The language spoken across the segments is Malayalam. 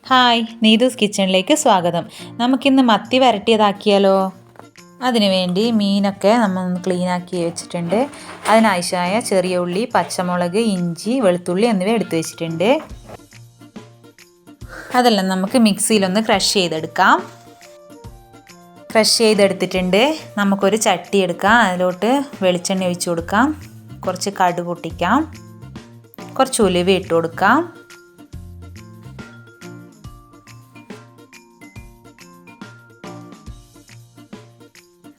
ഹായ്, നീതൂസ് കിച്ചണിലേക്ക് സ്വാഗതം. നമുക്കിന്ന് മത്തി വരട്ടിയതാക്കിയാലോ? അതിനുവേണ്ടി മീനൊക്കെ നമ്മൾ ക്ലീനാക്കി വെച്ചിട്ടുണ്ട്. അതിനാവശ്യമായ ചെറിയ ഉള്ളി, പച്ചമുളക്, ഇഞ്ചി, വെളുത്തുള്ളി എന്നിവ എടുത്തു വെച്ചിട്ടുണ്ട്. അതെല്ലാം നമുക്ക് മിക്സിയിലൊന്ന് ക്രഷ് ചെയ്തെടുക്കാം. ക്രഷ് ചെയ്തെടുത്തിട്ടുണ്ട്. നമുക്കൊരു ചട്ടി എടുക്കാം. അതിലോട്ട് വെളിച്ചെണ്ണ ഒഴിച്ചു കൊടുക്കാം. കുറച്ച് കടുക് പൊട്ടിക്കാം. കുറച്ച് ഉലുവ ഇട്ട് കൊടുക്കാം.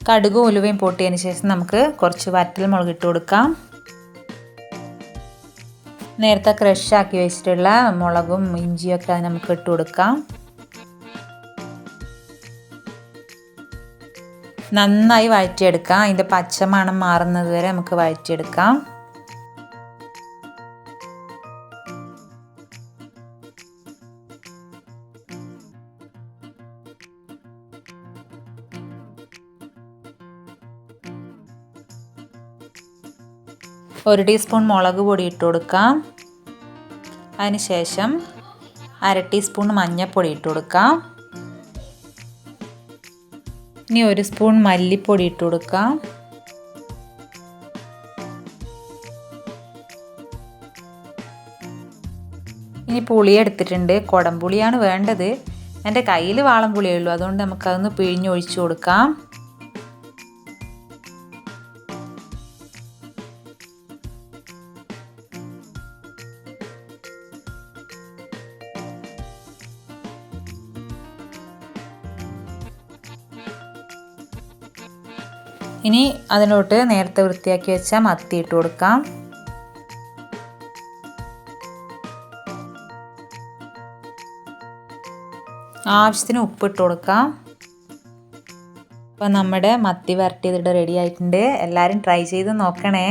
കടുകും ഉലുവയും പൊട്ടിയതിന് ശേഷം നമുക്ക് കുറച്ച് വറ്റൽമുളക് ഇട്ട് കൊടുക്കാം. നേരത്തെ ക്രഷാക്കി വെച്ചിട്ടുള്ള മുളകും ഇഞ്ചിയൊക്കെ നമുക്ക് ഇട്ട് കൊടുക്കാം. നന്നായി വഴറ്റിയെടുക്കാം. അതിൻ്റെ പച്ചമണം മാറുന്നത് വരെ നമുക്ക് വഴറ്റിയെടുക്കാം. ഒരു ടീസ്പൂൺ മുളക് പൊടി ഇട്ട് കൊടുക്കാം. അതിനുശേഷം അര ടീസ്പൂൺ മഞ്ഞൾപ്പൊടി ഇട്ട് കൊടുക്കാം. ഇനി ഒരു സ്പൂൺ മല്ലിപ്പൊടി ഇട്ട് കൊടുക്കാം. ഇനി പുളി എടുത്തിട്ടുണ്ട്. കുടംപുളിയാണ് വേണ്ടത്. എൻ്റെ കയ്യിൽ വാളംപുളിയേ ഉള്ളൂ, അതുകൊണ്ട് നമുക്കതൊന്ന് പിഴിഞ്ഞൊഴിച്ചു കൊടുക്കാം. ഇനി അതിലോട്ട് നേരത്തെ വൃത്തിയാക്കി വെച്ച മത്തി ഇട്ട് കൊടുക്കാം. ആവശ്യത്തിന് ഉപ്പിട്ട് കൊടുക്കാം. അപ്പോൾ നമ്മുടെ മത്തി വരട്ടിയത് റെഡി ആയിട്ടുണ്ട്. എല്ലാവരും ട്രൈ ചെയ്ത് നോക്കണേ.